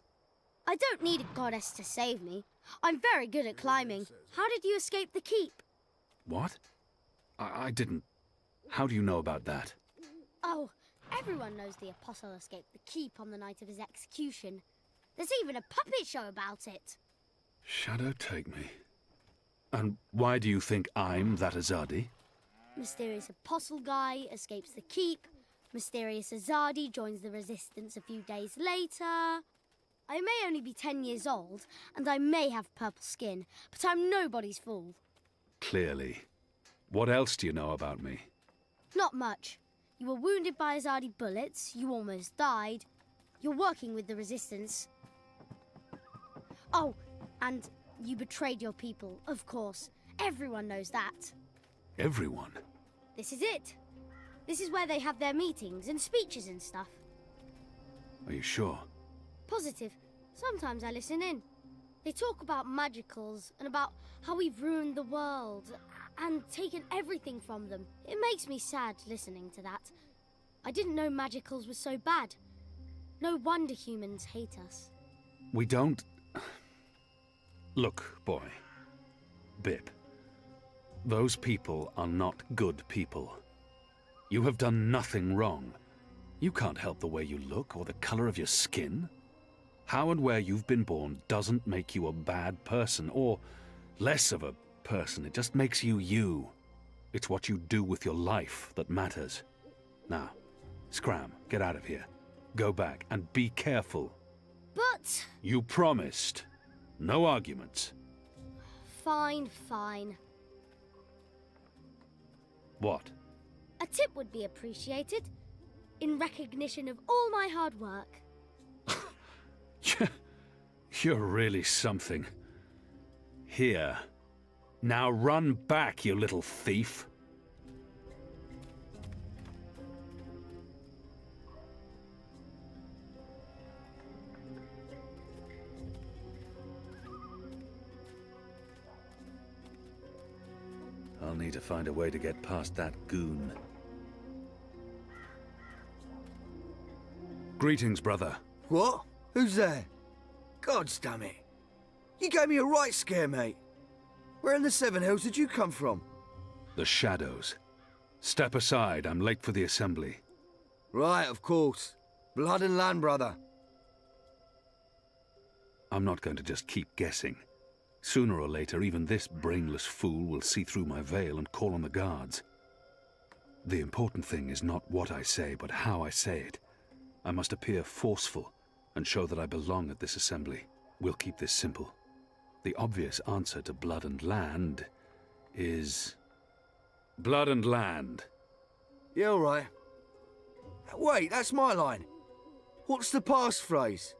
I don't need a goddess to save me. I'm very good at climbing. How did you escape the keep? What? I didn't... How do you know about that? Oh, everyone knows the apostle escaped the keep on the night of his execution. There's even a puppet show about it. Shadow take me. And why do you think I'm that Azadi? Mysterious apostle guy escapes the keep. Mysterious Azadi joins the resistance a few days later. I may only be 10 years old, and I may have purple skin, but I'm nobody's fool. Clearly. What else do you know about me? Not much. You were wounded by Azadi bullets, you almost died. You're working with the resistance. Oh, and you betrayed your people, of course. Everyone knows that. Everyone? This is it. This is where they have their meetings and speeches and stuff. Are you sure? Positive. Sometimes I listen in. They talk about magicals and about how we've ruined the world and taken everything from them. It makes me sad listening to that. I didn't know magicals were so bad. No wonder humans hate us. We don't... Look, boy. Bip. Those people are not good people. You have done nothing wrong. You can't help the way you look or the color of your skin. How and where you've been born doesn't make you a bad person, or less of a person. It just makes you you. It's what you do with your life that matters. Now, scram, get out of here. Go back and be careful. But... You promised. No arguments. Fine, fine. What? A tip would be appreciated, in recognition of all my hard work. You're really something. Here. Now run back, you little thief. I'll need to find a way to get past that goon. Greetings, brother. What? Who's there? Gods damn it. You gave me a right scare, mate. Where in the Seven Hills did you come from? The shadows. Step aside, I'm late for the assembly. Right, of course. Blood and land, brother. I'm not going to just keep guessing. Sooner or later, even this brainless fool will see through my veil and call on the guards. The important thing is not what I say, but how I say it. I must appear forceful and show that I belong at this assembly. We'll keep this simple. The obvious answer to blood and land is... blood and land. Yeah, all right. Wait, that's my line. What's the passphrase?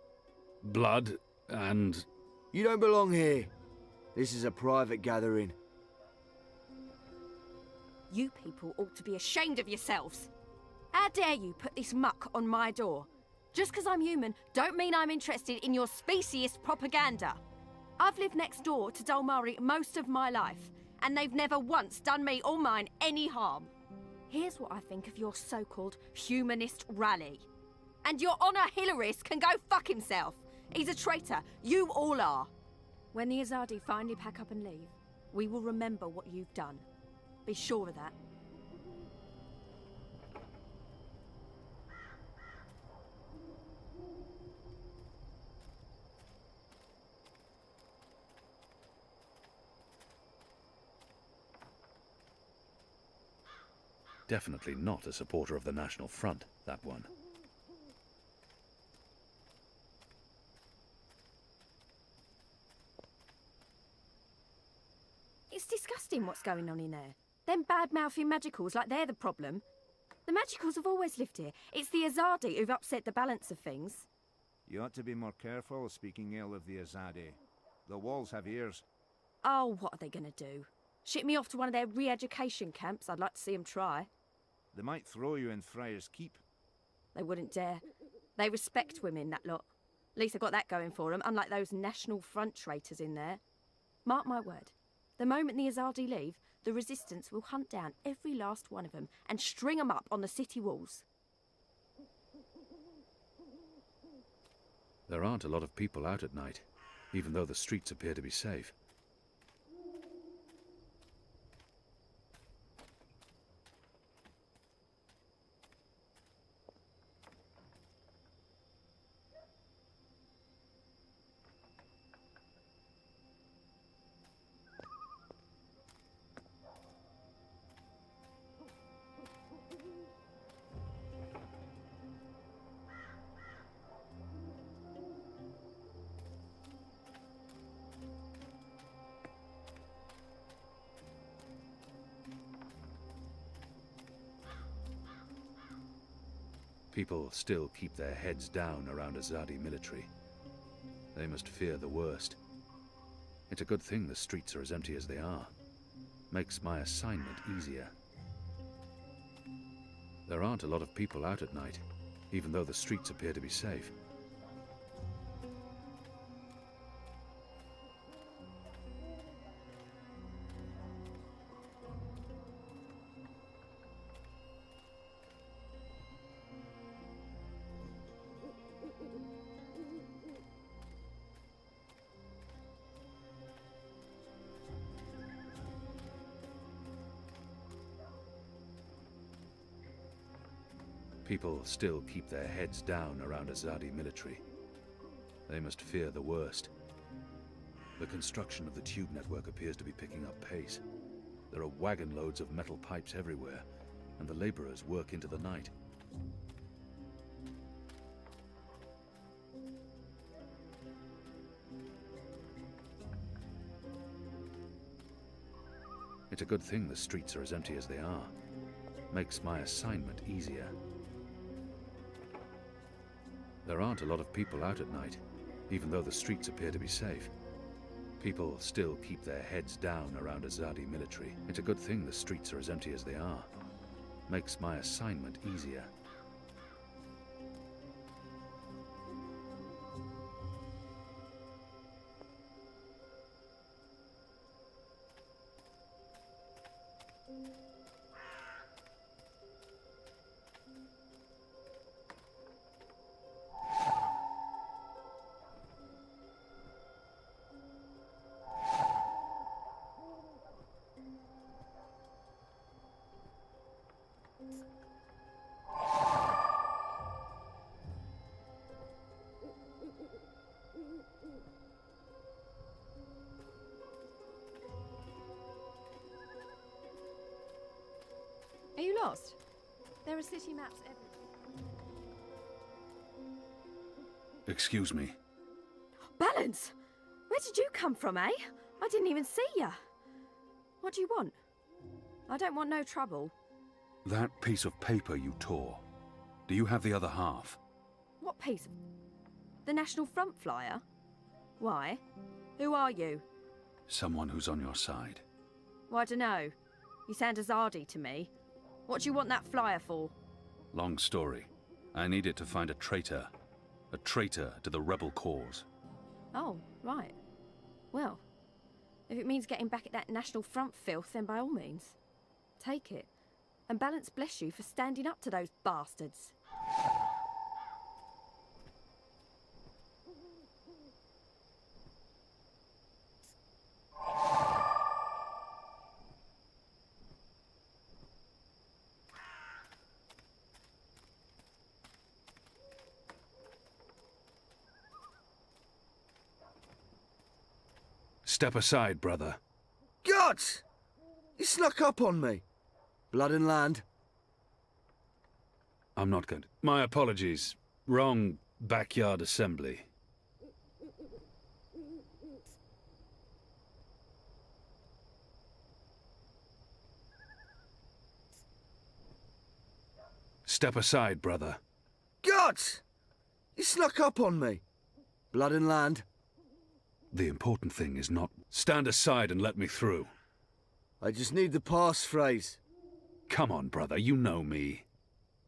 Blood and... You don't belong here. This is a private gathering. You people ought to be ashamed of yourselves. How dare you put this muck on my door? Just because I'm human, don't mean I'm interested in your speciesist propaganda. I've lived next door to Dalmari most of my life, and they've never once done me or mine any harm. Here's what I think of your so-called humanist rally. And your Honor Hilarist can go fuck himself. He's a traitor. You all are. When the Azadi finally pack up and leave, we will remember what you've done. Be sure of that. Definitely not a supporter of the National Front, that one. It's disgusting what's going on in there. Them bad-mouthing magicals like they're the problem. The magicals have always lived here. It's the Azadi who've upset the balance of things. You ought to be more careful speaking ill of the Azadi. The walls have ears. Oh, what are they going to do? Ship me off to one of their re-education camps? I'd like to see them try. They might throw you in Friar's Keep. They wouldn't dare. They respect women, that lot. At least they've got that going for them, unlike those National Front traitors in there. Mark my word. The moment the Azadi leave, the Resistance will hunt down every last one of them and string them up on the city walls. There aren't a lot of people out at night, even though the streets appear to be safe. People still keep their heads down around Azadi military. They must fear the worst. It's a good thing the streets are as empty as they are. Makes my assignment easier. There aren't a lot of people out at night, even though the streets appear to be safe. People still keep their heads down around Azadi military. They must fear the worst. The construction of the tube network appears to be picking up pace. There are wagon loads of metal pipes everywhere, and the laborers work into the night. It's a good thing the streets are as empty as they are. Makes my assignment easier. There aren't a lot of people out at night, even though the streets appear to be safe. People still keep their heads down around Azadi military. It's a good thing the streets are as empty as they are. Makes my assignment easier. Are you lost? There are city maps everywhere. Excuse me. Balance! Where did you come from, eh? I didn't even see ya. What do you want? I don't want no trouble. That piece of paper you tore. Do you have the other half? What piece of... The National Front flyer? Why? Who are you? Someone who's on your side. Well, I dunno. You sound Azadi to me. What do you want that flyer for? Long story. I need it to find a traitor. A traitor to the rebel cause. Oh, right. Well, If it means getting back at that National Front filth, then by all means. Take it. And Balance bless you for standing up to those bastards. Step aside, brother. Gods! You snuck up on me. Blood and land. I'm not going to... My apologies. Wrong backyard assembly. Step aside, brother. Gods! You snuck up on me. Blood and land. The important thing is not... Stand aside and let me through. I just need the passphrase. Come on, brother, you know me.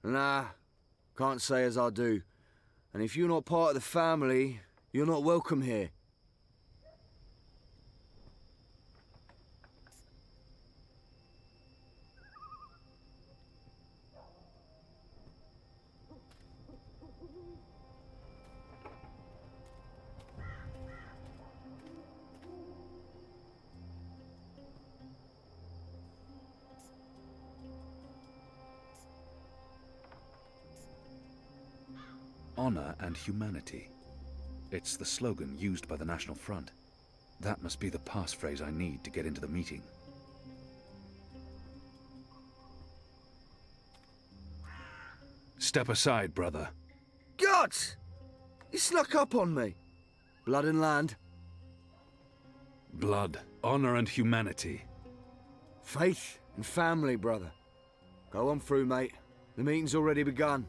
Nah, can't say as I do. And if you're not part of the family, you're not welcome here. Honor and humanity. It's the slogan used by the National Front. That must be the passphrase I need to get into the meeting. Step aside, brother. Gods! You snuck up on me. Blood and land. Blood, honor and humanity. Faith and family, brother. Go on through, mate. The meeting's already begun.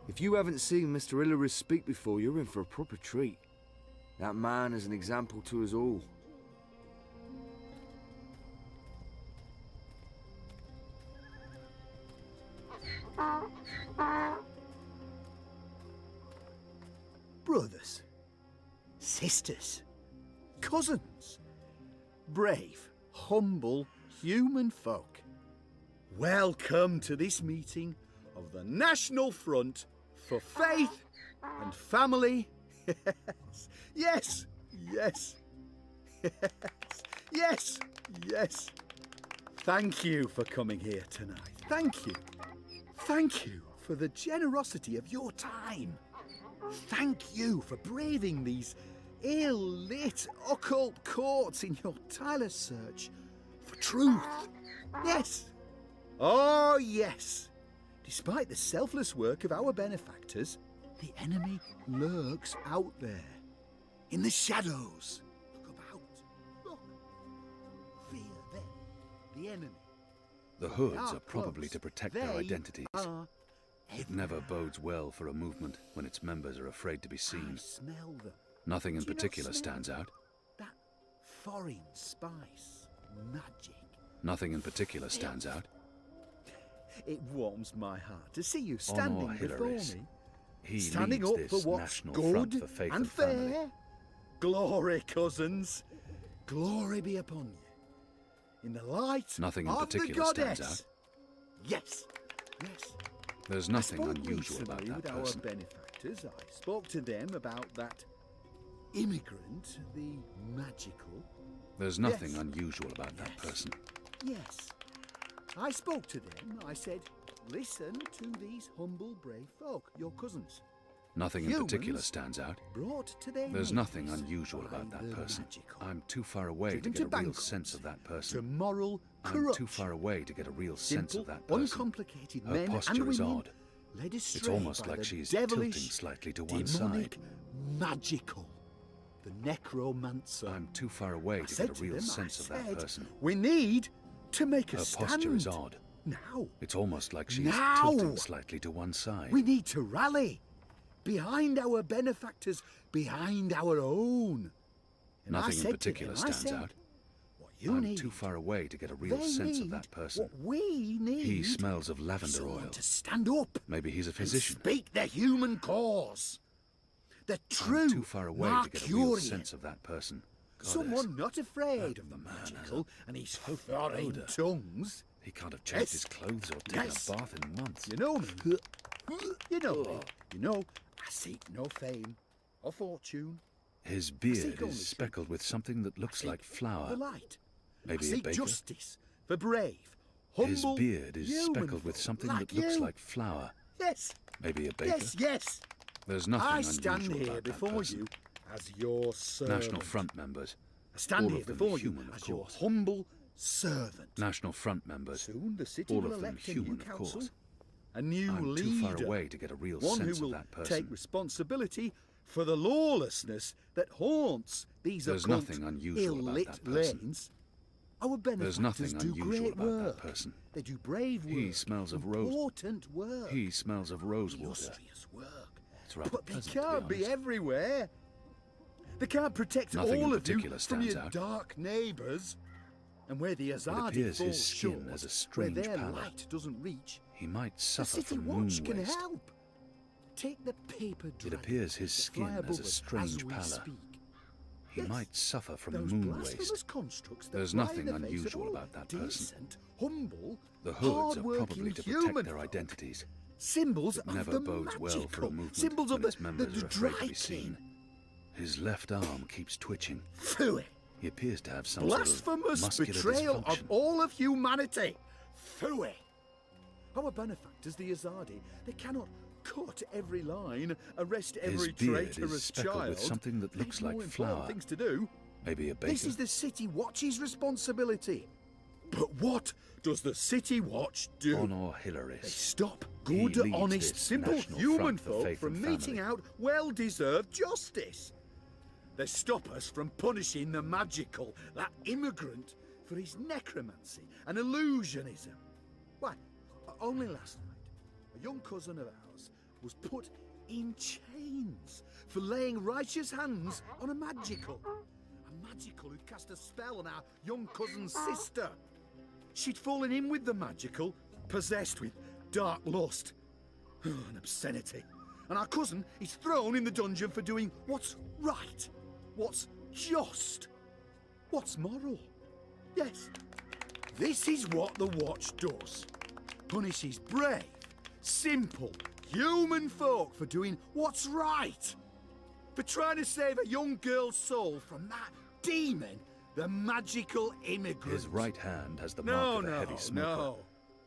If you haven't seen Mr. Illyris speak before, you're in for a proper treat. That man is an example to us all. Brothers, sisters, cousins, brave, humble human folk, welcome to this meeting of the National Front for Faith and Family. Yes, yes, yes, yes, yes. Thank you for coming here tonight. Thank you. Thank you for the generosity of your time. Thank you for braving these ill-lit occult courts in your tireless search for truth. Yes. Oh, yes. Despite the selfless work of our benefactors, the enemy lurks out there, in the shadows. Look about. Look. Fear them, the enemy. The hoods are probably to protect their identities. It never bodes well for a movement when its members are afraid to be seen. I smell them. Nothing in Do you not particular smell stands out. That foreign spice, magic. Nothing in particular stands out. It warms my heart to see you standing Honor before Hilarious. me. He Standing leads up for this what's National good Front for Faith and Family. fair. Glory, cousins. Glory be upon you. In the light Nothing in of the particular stands goddess. out. Yes, yes. There's I nothing spoke unusual about recently that with person. our benefactors. I spoke to them about that immigrant, the magical. There's nothing Yes. unusual about that person. Yes. I spoke to them. I said, listen to these humble, brave folk, your cousins. Nothing in Humans particular stands out. Brought to their There's knees nothing unusual by about that the person. magical. I'm too far away Driven to get to a real bankruptcy, sense of that to person. moral I'm corruption. too far away to get a real sense Simple, of that person. uncomplicated Her men posture and is women odd. led astray It's almost by like the she's devilish, tilting slightly to one demonic, side. magical, the necromancer. I'm too far away I to said get a to real them, sense of that said, person. we need to make a Her stand. posture is odd. Now. It's almost like she's Now. tilting slightly to one side. We need to rally behind our benefactors, behind our own. And I Nothing in said to particular them, I stands said, out. What you I'm need, too far away to get a real they sense of need that person. What we need. He smells of lavender someone oil. to stand up. Maybe he's a and physician. speak the human cause. The true I'm too far away to get a real Marcuria. sense of that person. Someone not afraid of the magical and his foreign tongues. He can't have changed his clothes or taken a bath in months. You know me. You know me. You know, I seek no fame or fortune. His beard is speckled with something that looks like flour. The light. Maybe I a seek baker? justice for brave, humble, His beard is human speckled with folk something like that looks you. like flour. Yes. Maybe a baker? Yes, yes. There's nothing I stand unusual here about that before person. you as your servant. National Front members. I stand all here of them before human, you of as your course. humble servant. National Front members. Soon the city all will of them elect a human, new of council, course. a new I'm leader, too far away to get a real one sense who will of that person. take responsibility for the lawlessness that haunts these There's occult, nothing unusual about ill-lit that person. lanes. Our benefactors There's nothing do unusual great about work. that person. They do brave work. He smells of rose. Important work. He smells of rosewater. Illustrious work. It's rather But they pleasant, can't to be be honest. everywhere. They can't protect Nothing all in of you particular from your stands out. dark neighbours. And where the Azadi appears falls his skin short, has a where strange their pallor. light doesn't reach, He might the suffer city from watch moon can waste. help. Take the paper It dragon appears his that skin fly has above a us strange as we pallor. speak. He Yes, might suffer from those moon blasphemous waste. constructs that There's fly nothing in the face of unusual all about that person. decent, humble, The hoods are hard-working probably to human protect their folk. identities. Symbols It of never the bodes well for a magical, movement symbols when of its members the are afraid to dry be seen. king. His left arm keeps twitching. Phooey. He appears to have some sort of Blasphemous muscular betrayal dysfunction. of all of humanity. Phooey. Our benefactors, the Azadi, they cannot cut every line, arrest every His beard traitorous is speckled child. with something that looks They've more like important flour. things to do. Maybe a baker. This is the City Watch's responsibility. But what does the City Watch do? Honor Hilaris. They stop He good, leads honest, this simple National human Front for folk Faith from and meting Family. out well-deserved justice. They stop us from punishing the magical, that immigrant, for his necromancy and illusionism. Why, only last night, a young cousin of ours was put in chains for laying righteous hands on a magical. A magical who'd cast a spell on our young cousin's sister. She'd fallen in with the magical, possessed with dark lust and obscenity. And our cousin is thrown in the dungeon for doing what's right, what's just, what's moral. Yes, this is what the Watch does. Punishes brave, simple, human folk for doing what's right. For trying to save a young girl's soul from that demon, the magical immigrant. His right hand has the mark of a heavy smoker. No.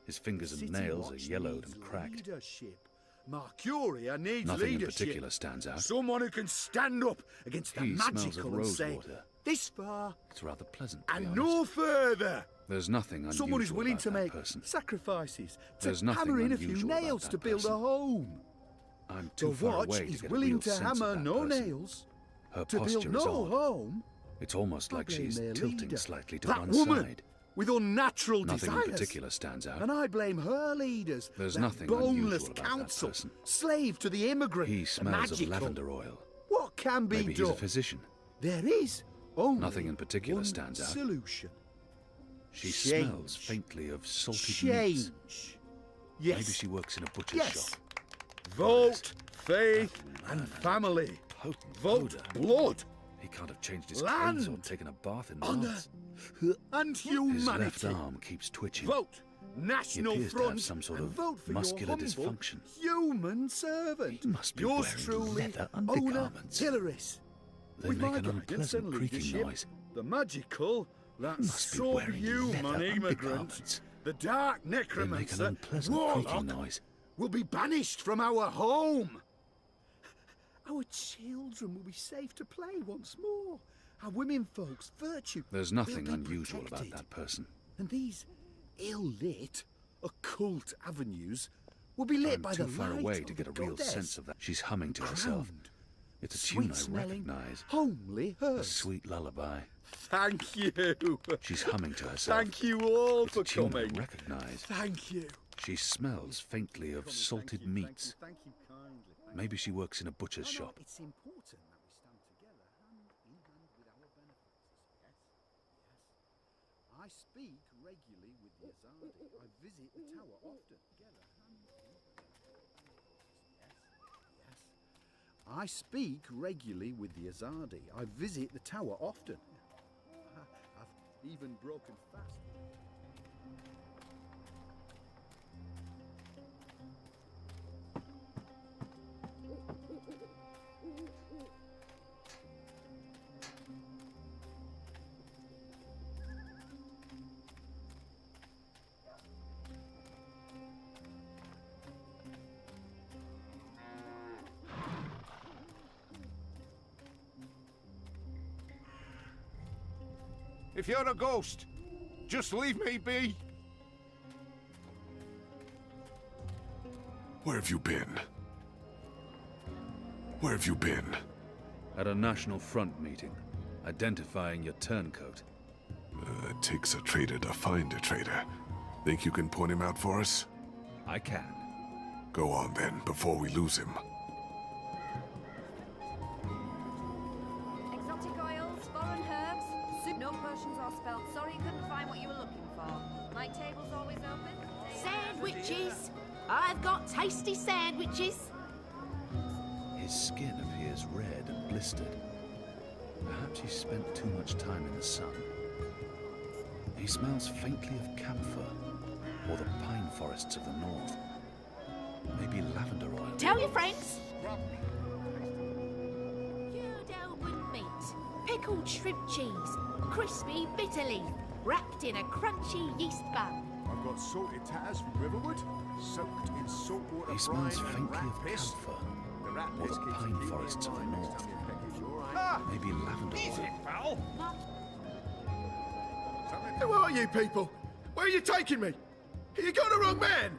His fingers and City nails are Watch yellowed needs and cracked. Leadership. Marcuria needs Nothing in leadership. particular stands out. Someone who can stand up against the He smells of magical and say, rosewater. this far It's rather pleasant, to be and honest. no further. There's nothing unusual Someone who's willing about to that make person. sacrifices, to There's nothing hammer in a few unusual about nails that to build person. a home. I'm too The far Watch away to is get a willing real to sense hammer of that no person. nails Her to posture build is no odd. home. It's almost I like blame she's their tilting leader, slightly to that one woman side. with unnatural Nothing desires. in particular stands out. And I blame her leaders. There's that nothing boneless unusual about council, that person. slave to the immigrant. He the smells of magical. lavender oil. What can be Maybe done? he's a physician. There is only Nothing in particular one stands out. solution. She Change. smells faintly of salted Change. meats. Yes. Maybe she works in a butcher's Yes. shop. Vote, faith, and family. Potent Vote, odour. blood, He can't have changed his clothes or land, taken a bath in honor, months. and His left humanity. arm keeps twitching. Vote, He National appears to Front, have some sort and of vote for muscular your humble, dysfunction. human servant. He must be Yours wearing truly, leather Owner undergarments. Hilaris. They With make my an guidance unpleasant and creaking leadership, noise. the magical, that He must be subhuman wearing leather immigrant, undergarments. the dark They make an necromancer, unpleasant warlock, creaking noise. will be banished from our home. Our children will be safe to play once more. Our women folks' virtue There's will nothing be unusual about protected. that person. And these ill-lit, occult avenues will be lit I'm by too the far light away of to get a the real goddess. sense of that. She's humming to herself. Crowned, It's a tune I sweet-smelling, recognize. homely A hers. sweet lullaby. Thank you. She's humming to herself. Thank you all It's for a tune coming. I recognize. Thank you. She smells faintly of salted meats. Thank you kindly. Maybe she works in a butcher's No, shop. it's important that we stand together, hand in hand with our benefactors. Yes, yes. I speak regularly with the Azadi. I visit the tower often. Together, hand in hand with our benefactors. Yes, yes. I speak regularly with the Azadi. I visit the tower often. even broken fast. If you're a ghost, just leave me be. Where have you been? Where have you been? At a National Front meeting, identifying your turncoat. It takes a traitor to find a traitor. Think you can point him out for us? I can. Go on then, before we lose him. Exotic oils, foreign herbs, soup. No potions or spells. Sorry you couldn't find what you were looking for. My table's always open. Sandwiches! I've got tasty sandwiches! His skin appears red and blistered. Perhaps he spent too much time in the sun. He smells faintly of camphor, or the pine forests of the north. Maybe lavender oil. Tell your friends! Cured Elwood meat, pickled shrimp cheese, crispy bitter leaf, wrapped in a crunchy yeast bun. I've got salted tatters from Riverwood, soaked in saltwater He smells brine and faintly rat of piss. camphor, The rat or piss the keeps pine beauty forests of the in mind. north. Next time you package, all right? Maybe lavender oil. pal. Who are you people? Where are you taking me? You got the wrong man!